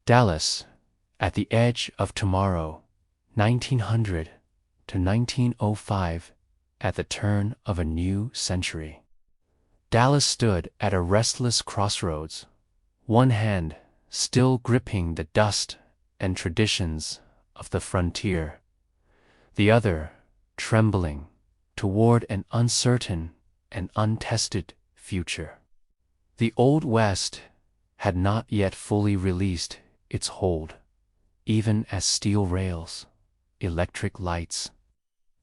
Dallas, at the edge of tomorrow, 1900 to 1905, at the turn of a new century. Dallas stood at a restless crossroads, one hand still gripping the dust and traditions of the frontier, the other trembling toward an uncertain and untested future. The Old West had not yet fully released its hold, even as steel rails, electric lights,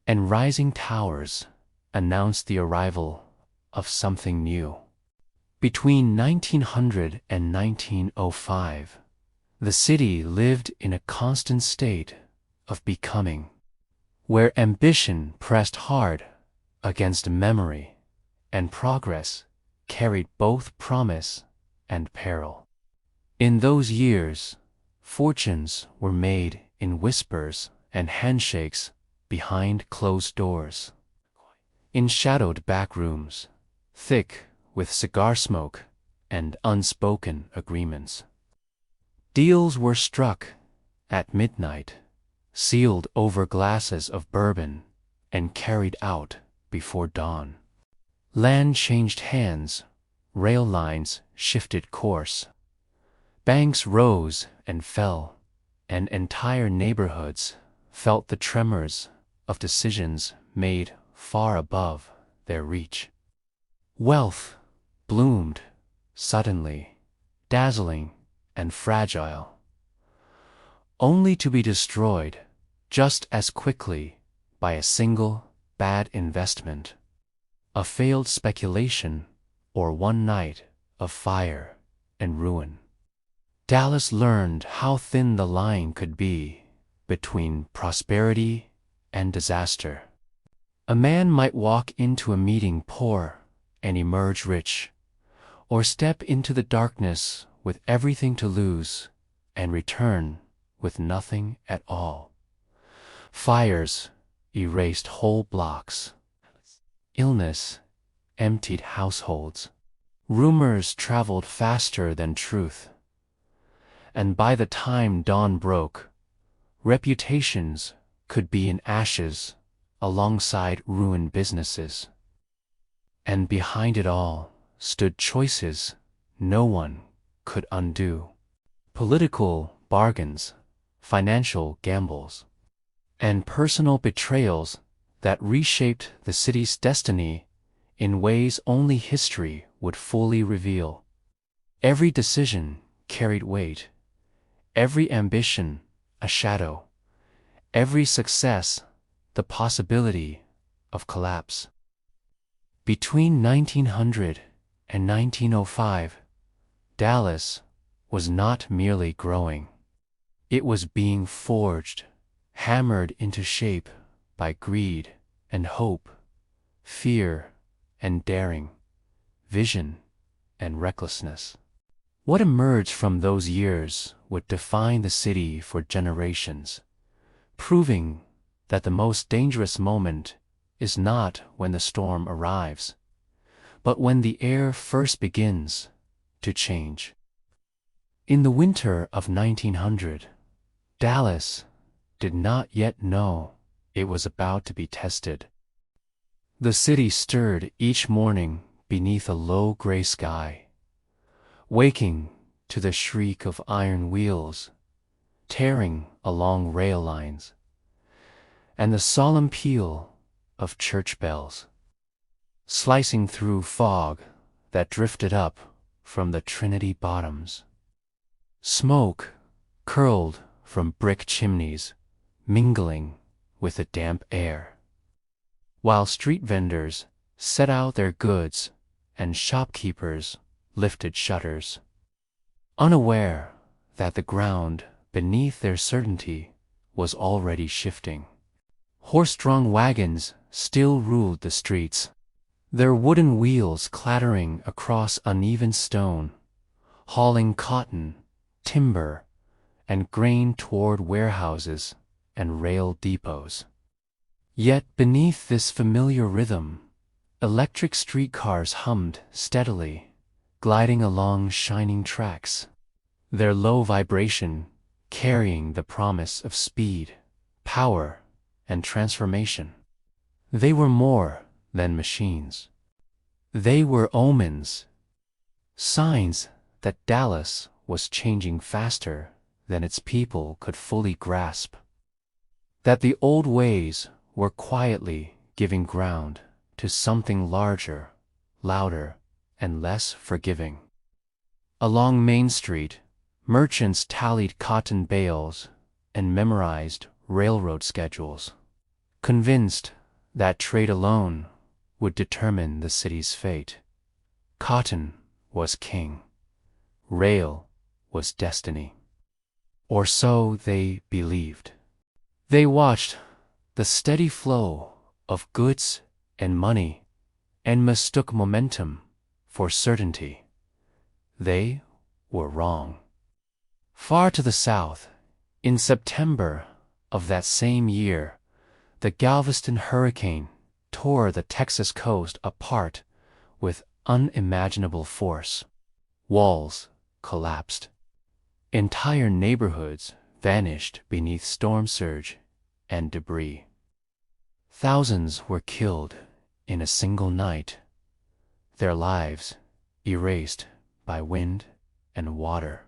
and rising towers announced the arrival of something new. Between 1900 and 1905, the city lived in a constant state of becoming, where ambition pressed hard against memory and progress carried both promise and peril. In those years, fortunes were made in whispers and handshakes behind closed doors, in shadowed back rooms, thick with cigar smoke and unspoken agreements. Deals were struck at midnight, sealed over glasses of bourbon, and carried out before dawn. Land changed hands, rail lines shifted course, banks rose and fell, and entire neighborhoods felt the tremors of decisions made far above their reach. Wealth bloomed suddenly, dazzling and fragile, only to be destroyed just as quickly by a single bad investment, a failed speculation, or one night of fire and ruin. Dallas learned how thin the line could be between prosperity and disaster. A man might walk into a meeting poor and emerge rich, or step into the darkness with everything to lose and return with nothing at all. Fires erased whole blocks. Illness emptied households. Rumors traveled faster than truth. And by the time dawn broke, reputations could be in ashes alongside ruined businesses. And behind it all stood choices no one could undo. Political bargains, financial gambles, and personal betrayals that reshaped the city's destiny in ways only history would fully reveal. Every decision carried weight, every ambition a shadow, every success the possibility of collapse. Between 1900 and 1905, Dallas was not merely growing. It was being forged, hammered into shape by greed and hope, fear and daring, vision and recklessness. What emerged from those years would define the city for generations, proving that the most dangerous moment is not when the storm arrives, but when the air first begins to change. In the winter of 1900, Dallas did not yet know it was about to be tested. The city stirred each morning beneath a low gray sky, waking to the shriek of iron wheels tearing along rail lines, and the solemn peal of church bells, slicing through fog that drifted up from the Trinity bottoms. Smoke curled from brick chimneys, mingling with the damp air, while street vendors set out their goods and shopkeepers lifted shutters, unaware that the ground beneath their certainty was already shifting. Horse-drawn wagons still ruled the streets, their wooden wheels clattering across uneven stone, hauling cotton, timber, and grain toward warehouses and rail depots. Yet beneath this familiar rhythm, electric streetcars hummed steadily, gliding along shining tracks. their low vibration carrying the promise of speed, power, and transformation. They were more than machines. They were omens, signs that Dallas was changing faster than its people could fully grasp, that the old ways were quietly giving ground to something larger, louder, and less forgiving. Along Main Street, merchants tallied cotton bales and memorized railroad schedules, convinced that trade alone would determine the city's fate. Cotton was king. Rail was destiny. Or so they believed. They watched the steady flow of goods and money and mistook momentum for certainty. They were wrong. Far to the south, in September of that same year, the Galveston hurricane tore the Texas coast apart with unimaginable force. Walls collapsed. Entire neighborhoods vanished beneath storm surge and debris. Thousands were killed in a single night, their lives erased by wind and water.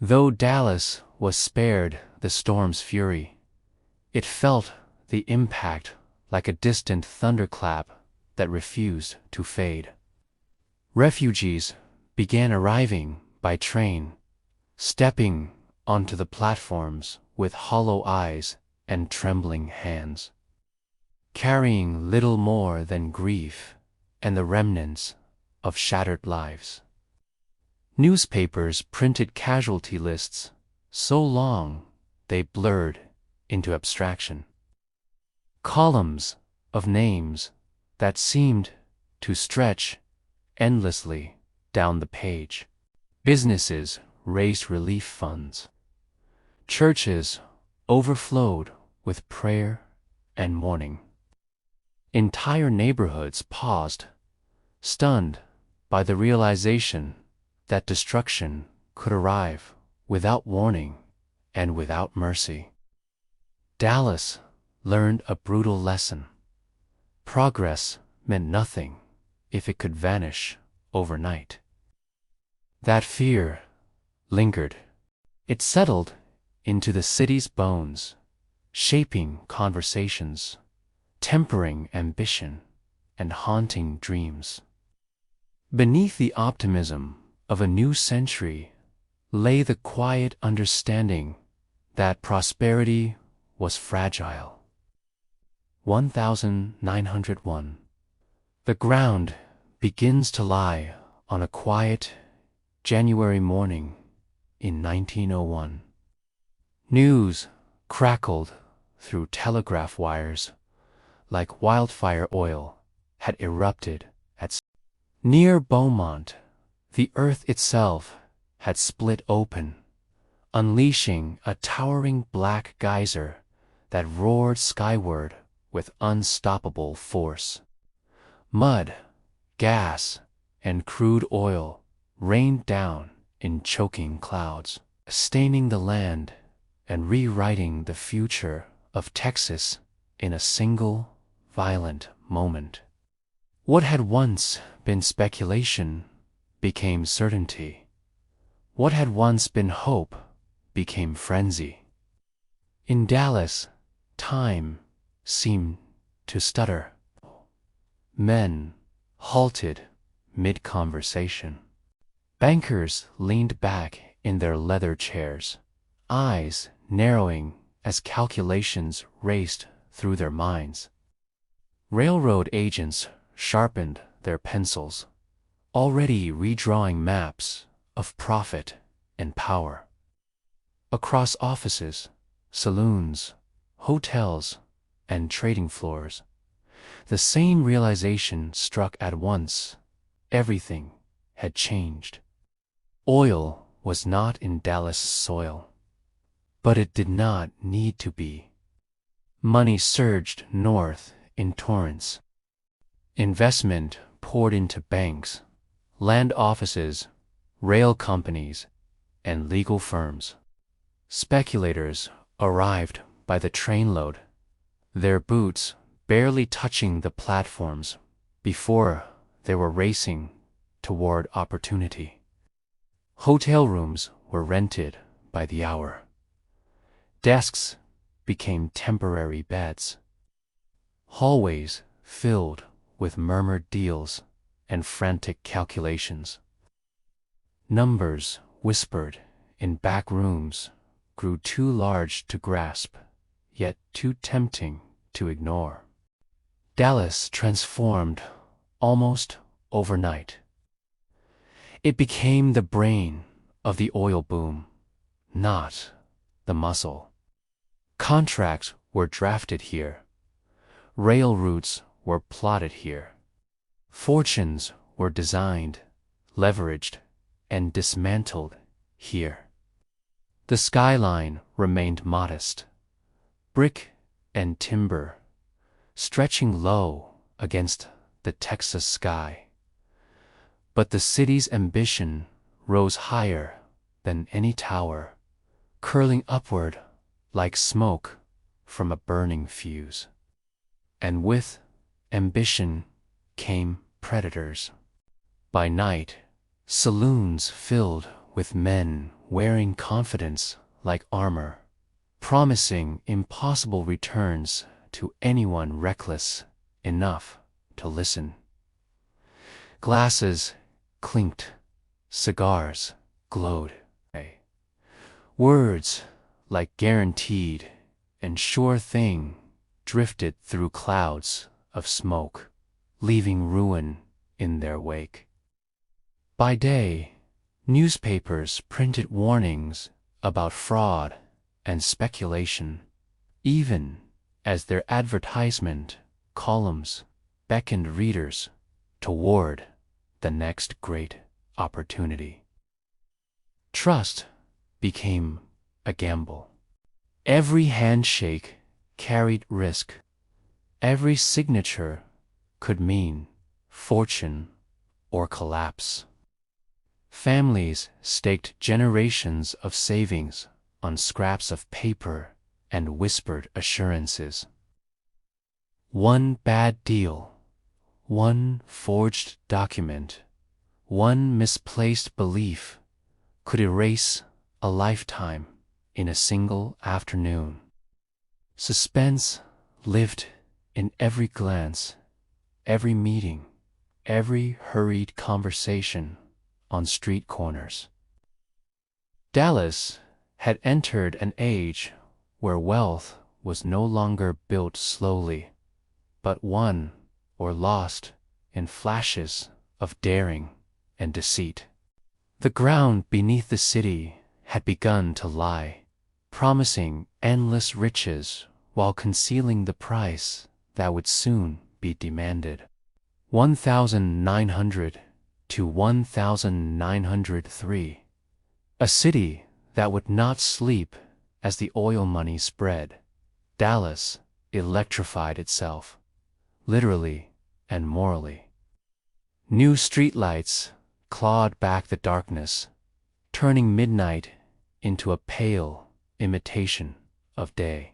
Though Dallas was spared the storm's fury, it felt the impact like a distant thunderclap that refused to fade. Refugees began arriving by train, stepping onto the platforms with hollow eyes and trembling hands, carrying little more than grief and the remnants of shattered lives. Newspapers printed casualty lists so long they blurred into abstraction. Columns of names that seemed to stretch endlessly down the page. Businesses raised relief funds. Churches overflowed with prayer and mourning. Entire neighborhoods paused, stunned by the realization that destruction could arrive without warning and without mercy. Dallas learned a brutal lesson. Progress meant nothing if it could vanish overnight. That fear lingered. It settled into the city's bones, shaping conversations, tempering ambition, and haunting dreams. Beneath the optimism of a new century lay the quiet understanding that prosperity was fragile. 1901. The ground begins to lie on a quiet January morning in 1901. News crackled through telegraph wires like wildfire. Oil had erupted near Beaumont. The earth itself had split open, unleashing a towering black geyser that roared skyward with unstoppable force. Mud, gas, and crude oil rained down in choking clouds, staining the land and rewriting the future of Texas in a single, violent moment. What had once been speculation became certainty. What had once been hope became frenzy. In Dallas, time seemed to stutter. Men halted mid-conversation. Bankers leaned back in their leather chairs, eyes narrowing as calculations raced through their minds. Railroad agents sharpened their pencils, already redrawing maps of profit and power. Across offices, saloons, hotels, and trading floors, the same realization struck at once. Everything had changed. Oil was not in Dallas soil, but it did not need to be. Money surged north in torrents. Investment poured into banks, land offices, rail companies, and legal firms. Speculators arrived by the trainload, their boots barely touching the platforms before they were racing toward opportunity. Hotel rooms were rented by the hour. Desks became temporary beds. Hallways filled with murmured deals and frantic calculations. Numbers whispered in back rooms grew too large to grasp, yet too tempting to ignore. Dallas transformed almost overnight. It became the brain of the oil boom, not the muscle. Contracts were drafted here. Rail routes were plotted here. Fortunes were designed, leveraged, and dismantled here. The skyline remained modest, brick and timber, stretching low against the Texas sky. But the city's ambition rose higher than any tower, curling upward like smoke from a burning fuse. And with ambition came predators. By night, saloons filled with men wearing confidence like armor, promising impossible returns to anyone reckless enough to listen. Glasses clinked, cigars glowed. Words, like guaranteed and sure thing, drifted through clouds of smoke, leaving ruin in their wake. By day, newspapers printed warnings about fraud and speculation, even as their advertisement columns beckoned readers toward the next great opportunity. Trust became a gamble. Every handshake carried risk. Every signature could mean fortune or collapse. Families staked generations of savings on scraps of paper and whispered assurances. One bad deal, one forged document, one misplaced belief could erase a lifetime in a single afternoon. Suspense lived in every glance, every meeting, every hurried conversation on street corners. Dallas had entered an age where wealth was no longer built slowly, but won or lost in flashes of daring and deceit. The ground beneath the city had begun to lie, promising endless riches while concealing the price that would soon be demanded. 1900 to 1903. A city that would not sleep as the oil money spread. Dallas electrified itself, literally and morally. New streetlights clawed back the darkness, turning midnight into a pale imitation of day.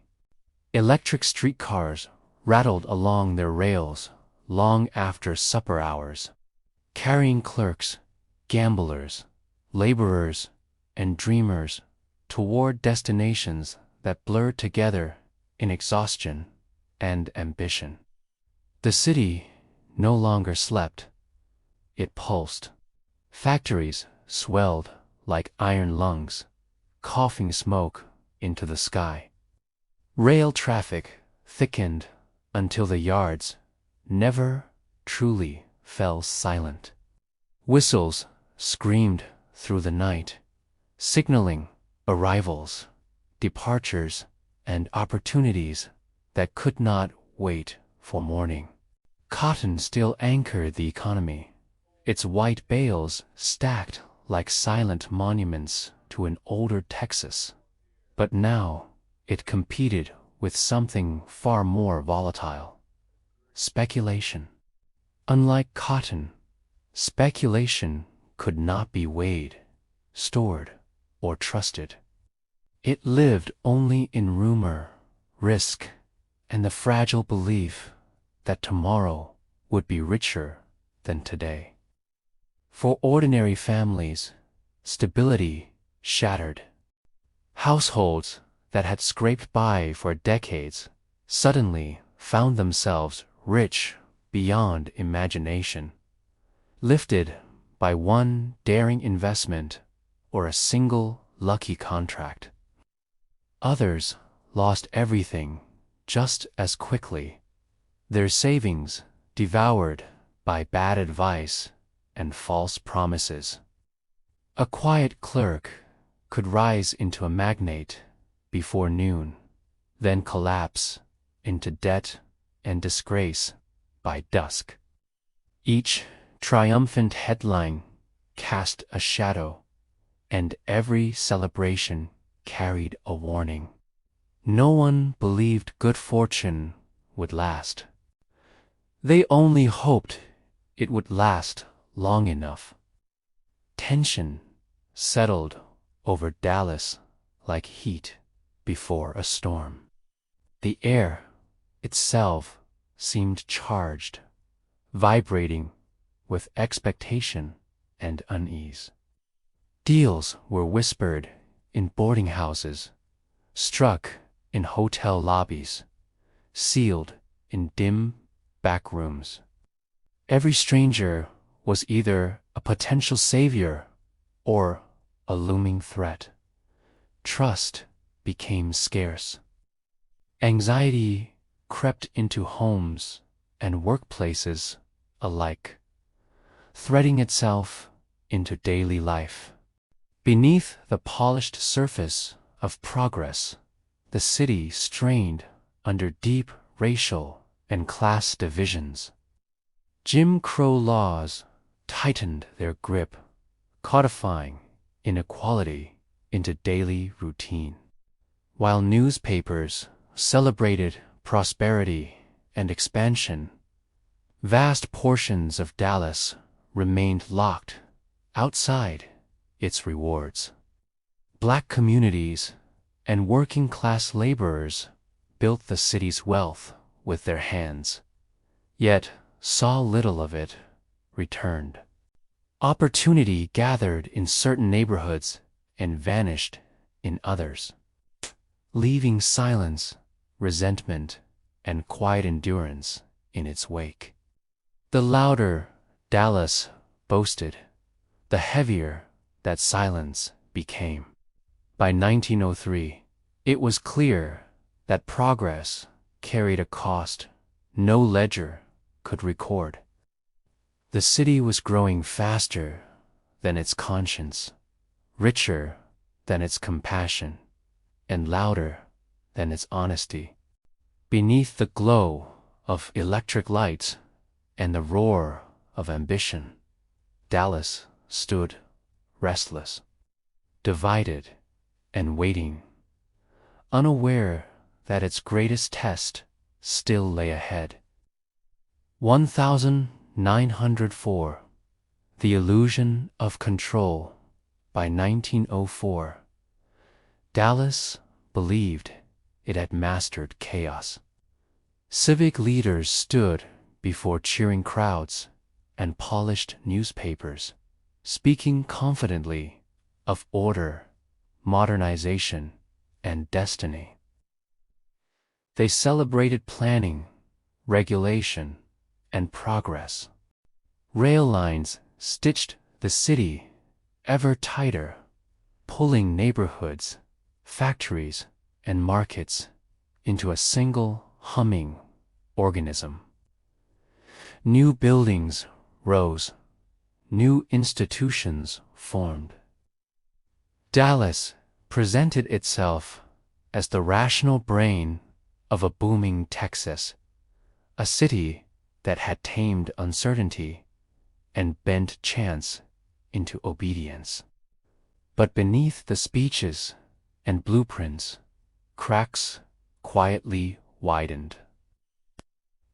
Electric streetcars rattled along their rails long after supper hours, carrying clerks, gamblers, laborers, and dreamers toward destinations that blurred together in exhaustion and ambition. The city no longer slept. It pulsed. Factories swelled like iron lungs, coughing smoke into the sky. Rail traffic thickened until the yards never truly fell silent. Whistles screamed through the night, signaling arrivals, departures, and opportunities that could not wait for morning. Cotton still anchored the economy, its white bales stacked like silent monuments to an older Texas. But now it competed with something far more volatile: speculation. Unlike cotton, speculation could not be weighed, stored, or trusted. It lived only in rumor, risk, and the fragile belief that tomorrow would be richer than today. For ordinary families, stability shattered. Households that had scraped by for decades suddenly found themselves rich beyond imagination, lifted by one daring investment or a single lucky contract. Others lost everything just as quickly, their savings devoured by bad advice and false promises. A quiet clerk could rise into a magnate before noon, then collapse into debt and disgrace by dusk. Each triumphant headline cast a shadow, and every celebration carried a warning. No one believed good fortune would last. They only hoped it would last long enough. Tension settled over Dallas like heat before a storm. The air itself seemed charged, vibrating with expectation and unease. Deals were whispered in boarding houses, struck in hotel lobbies, sealed in dim back rooms. Every stranger was either a potential savior or a looming threat. Trust became scarce. Anxiety crept into homes and workplaces alike, threading itself into daily life. Beneath the polished surface of progress, the city strained under deep racial and class divisions. Jim Crow laws tightened their grip, codifying inequality into daily routine. While newspapers celebrated prosperity and expansion, vast portions of Dallas remained locked outside its rewards. Black communities and working-class laborers built the city's wealth with their hands, yet saw little of it returned. Opportunity gathered in certain neighborhoods and vanished in others, leaving silence, resentment, and quiet endurance in its wake. The louder Dallas boasted, the heavier that silence became. By 1903, it was clear that progress carried a cost no ledger could record. The city was growing faster than its conscience, richer than its compassion, and louder than its honesty. Beneath the glow of electric lights and the roar of ambition, Dallas stood restless, divided and waiting, unaware that its greatest test still lay ahead. 1904, The Illusion of Control. By 1904, Dallas believed it had mastered chaos. Civic leaders stood before cheering crowds and polished newspapers, speaking confidently of order, modernization, and destiny. They celebrated planning, regulation, and progress. Rail lines stitched the city ever tighter, pulling neighborhoods, factories, and markets into a single humming organism. New buildings rose, new institutions formed. Dallas presented itself as the rational brain of a booming Texas, a city that had tamed uncertainty and bent chance into obedience. But beneath the speeches and blueprints, cracks quietly widened.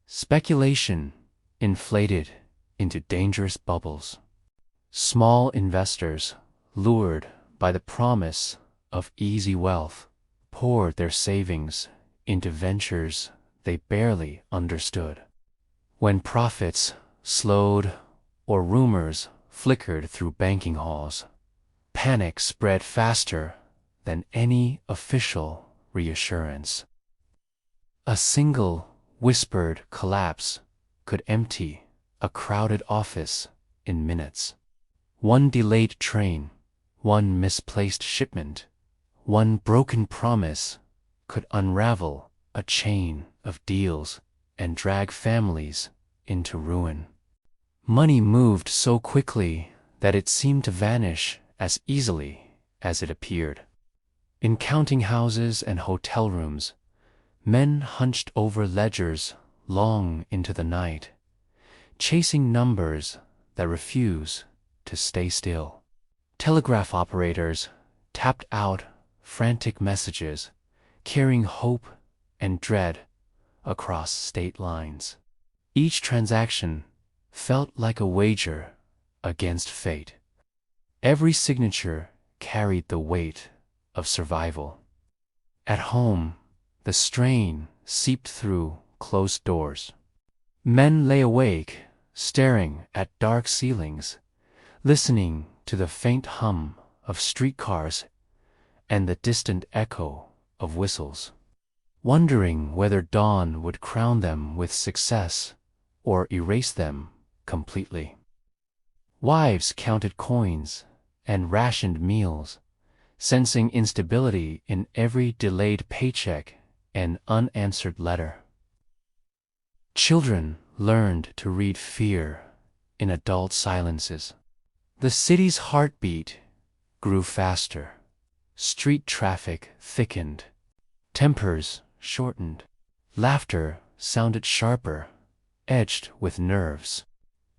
Speculation inflated into dangerous bubbles. Small investors, lured by the promise of easy wealth, poured their savings into ventures they barely understood. When profits slowed or rumors flickered through banking halls, panic spread faster than any official reassurance. A single whispered collapse could empty a crowded office in minutes. One delayed train, one misplaced shipment, one broken promise could unravel a chain of deals and drag families into ruin. Money moved so quickly that it seemed to vanish as easily as it appeared. In counting houses and hotel rooms, men hunched over ledgers long into the night, chasing numbers that refuse to stay still. Telegraph operators tapped out frantic messages, carrying hope and dread across state lines. Each transaction felt like a wager against fate. Every signature carried the weight of survival. At home, the strain seeped through closed doors. Men lay awake, staring at dark ceilings, listening to the faint hum of streetcars and the distant echo of whistles, wondering whether dawn would crown them with success or erase them completely. Wives counted coins and rationed meals, sensing instability in every delayed paycheck and unanswered letter. Children learned to read fear in adult silences. The city's heartbeat grew faster. Street traffic thickened. Tempers shortened. Laughter sounded sharper, edged with nerves.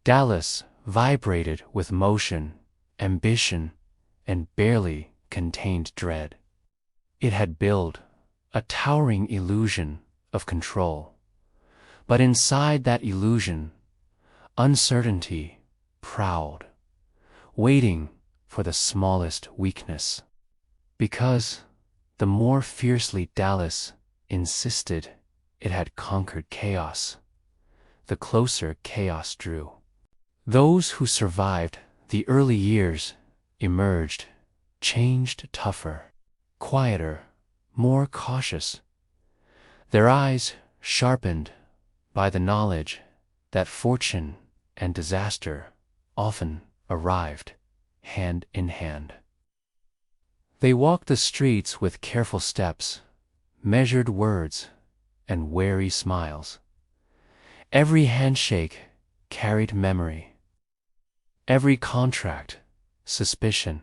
Dallas vibrated with motion, ambition, and barely contained dread. It had built a towering illusion of control. But inside that illusion, uncertainty prowled, waiting for the smallest weakness. Because the more fiercely Dallas insisted it had conquered chaos, the closer chaos drew. Those who survived the early years emerged, changed, tougher, quieter, more cautious. Their eyes sharpened by the knowledge that fortune and disaster often arrived hand in hand. They walked the streets with careful steps, measured words, and wary smiles. Every handshake carried memory. Every contract, suspicion.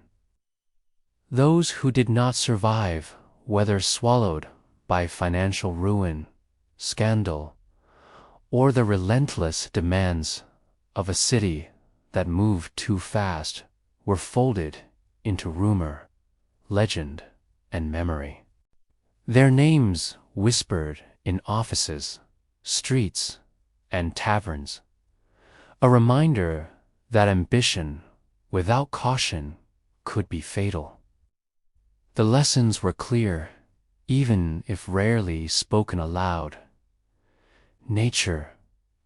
Those who did not survive, whether swallowed by financial ruin, scandal, or the relentless demands of a city that moved too fast, were folded into rumor, legend, and memory. Their names whispered in offices, streets, and taverns, a reminder that ambition without caution could be fatal. The lessons were clear, even if rarely spoken aloud. Nature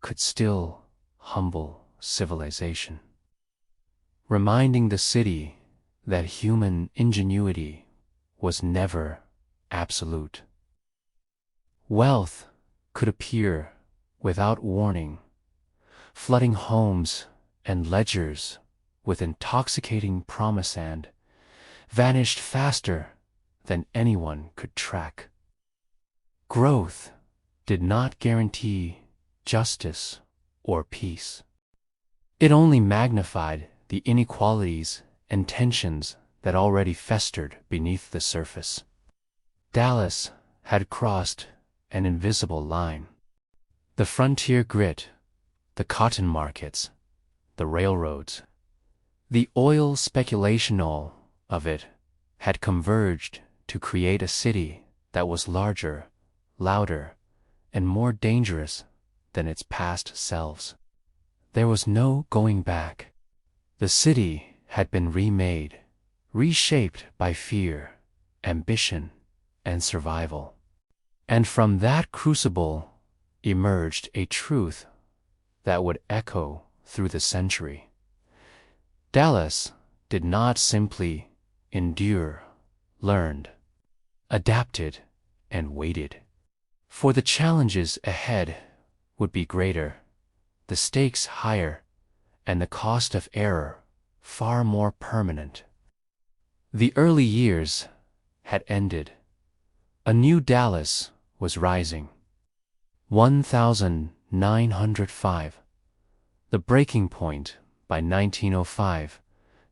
could still humble civilization, reminding the city that human ingenuity was never absolute. Wealth could appear without warning, flooding homes and ledgers with intoxicating promise and vanished faster than anyone could track. Growth did not guarantee justice or peace. It only magnified the inequalities and tensions that already festered beneath the surface. Dallas had crossed an invisible line. The frontier grit, the cotton markets, the railroads, the oil speculation, all of it had converged to create a city that was larger, louder, and more dangerous than its past selves. There was no going back. The city had been remade, reshaped by fear, ambition, and survival. And from that crucible emerged a truth that would echo through the century. Dallas did not simply endure, learned, adapted, and waited. For the challenges ahead would be greater, the stakes higher, and the cost of error far more permanent. The early years had ended. A new Dallas was rising. 1905. The breaking point. By 1905,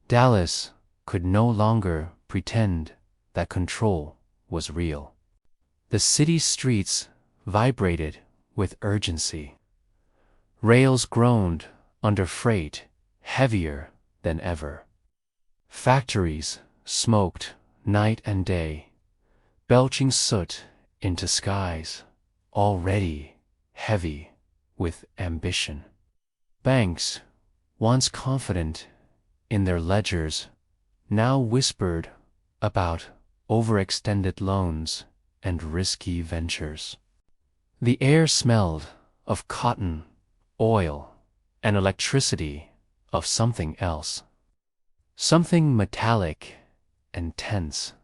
Dallas could no longer pretend that control was real. The city's streets vibrated with urgency. Rails groaned under freight heavier than ever. Factories smoked night and day, belching soot into skies already heavy with ambition. Banks, once confident in their ledgers, now whispered about overextended loans and risky ventures. The air smelled of cotton, oil, and electricity, of something else. Something metallic and tense,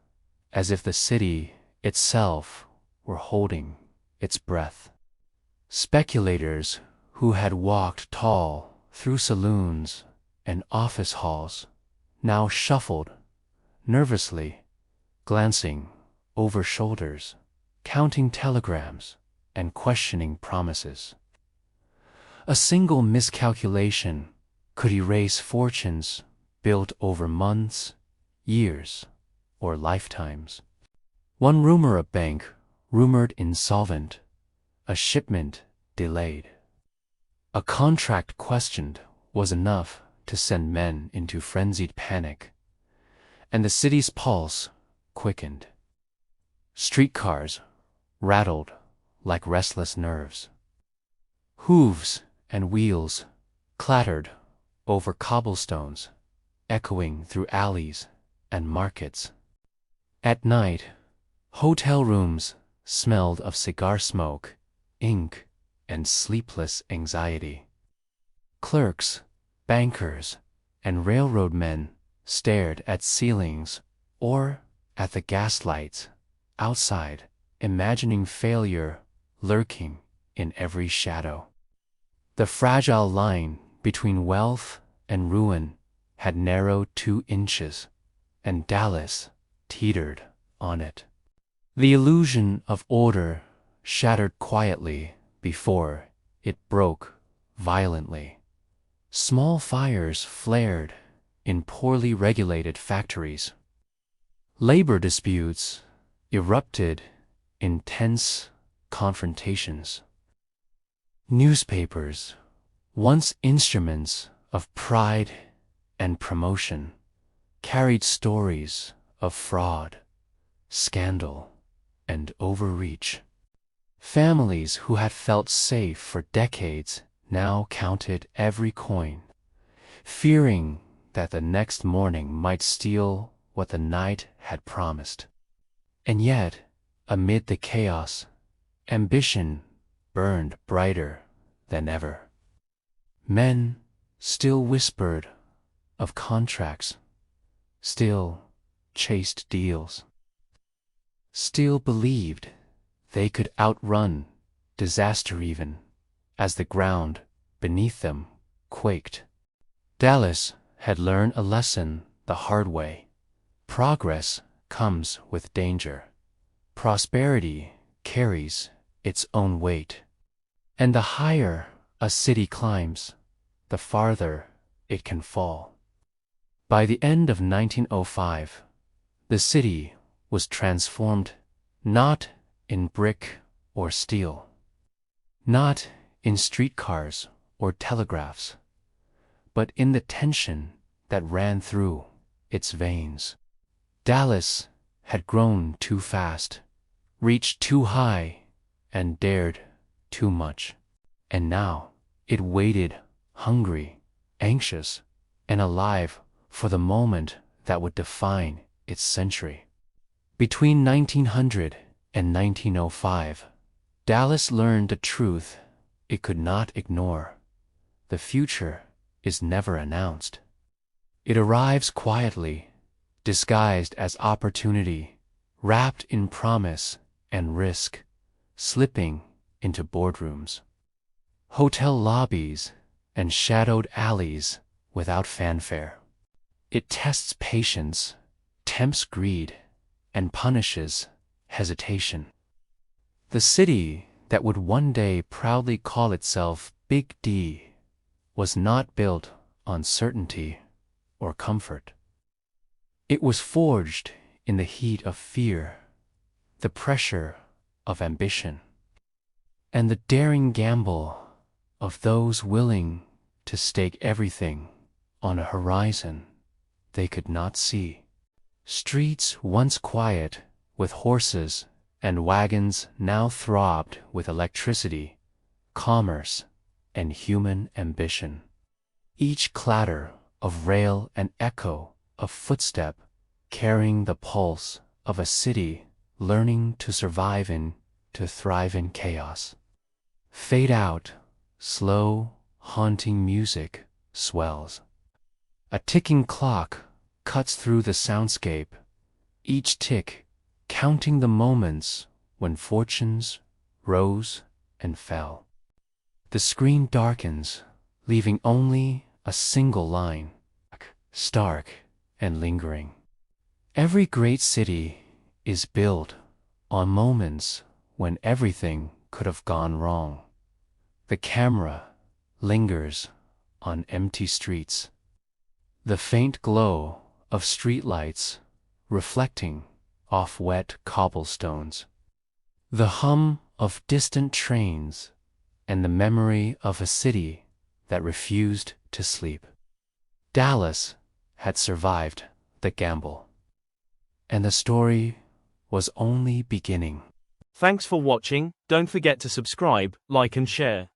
as if the city itself were holding its breath. Speculators who had walked tall through saloons and office halls now shuffled nervously, glancing over shoulders, counting telegrams and questioning promises. A single miscalculation could erase fortunes built over months, years, or lifetimes. One rumor a bank rumored insolvent, a shipment delayed, a contract questioned was enough to send men into frenzied panic, and the city's pulse quickened. Streetcars rattled like restless nerves. Hooves and wheels clattered over cobblestones, echoing through alleys and markets. At night, hotel rooms smelled of cigar smoke, ink, and sleepless anxiety. Clerks, bankers, and railroad men stared at ceilings or at the gaslights outside, imagining failure lurking in every shadow. The fragile line between wealth and ruin had narrowed 2 inches, and Dallas teetered on it. The illusion of order shattered quietly before it broke violently. Small fires flared in poorly regulated factories. Labor disputes erupted in tense confrontations. Newspapers, once instruments of pride and promotion, carried stories of fraud, scandal, and overreach. Families who had felt safe for decades now counted every coin, fearing that the next morning might steal what the night had promised. And yet, amid the chaos, ambition burned brighter than ever. Men still whispered of contracts, still chased deals, still believed they could outrun disaster even as the ground beneath them quaked. Dallas had learned a lesson the hard way. Progress comes with danger. Prosperity carries its own weight. And the higher a city climbs, the farther it can fall. By the end of 1905, the city was transformed not in brick or steel, not in streetcars or telegraphs, but in the tension that ran through its veins. Dallas had grown too fast, reached too high, and dared too much. And now it waited, hungry, anxious, and alive for the moment that would define its century. Between 1900 and 1905, Dallas learned a truth it could not ignore. The future is never announced. It arrives quietly, disguised as opportunity, wrapped in promise and risk, slipping into boardrooms, hotel lobbies, and shadowed alleys without fanfare. It tests patience, tempts greed, and punishes hesitation. The city that would one day proudly call itself Big D was not built on certainty or comfort. It was forged in the heat of fear, the pressure of ambition, and the daring gamble of those willing to stake everything on a horizon they could not see. Streets once quiet with horses and wagons now throbbed with electricity, commerce, and human ambition. Each clatter of rail and echo of footstep carrying the pulse of a city learning to survive to thrive in chaos. Fade out, slow, haunting music swells. A ticking clock cuts through the soundscape, each tick counting the moments when fortunes rose and fell. The screen darkens, leaving only a single line, stark and lingering. Every great city is built on moments when everything could have gone wrong. The camera lingers on empty streets, the faint glow of streetlights reflecting off wet cobblestones, the hum of distant trains, and the memory of a city that refused to sleep. Dallas had survived the gamble, and the story was only beginning. Thanks for watching. Don't forget to subscribe, like and share.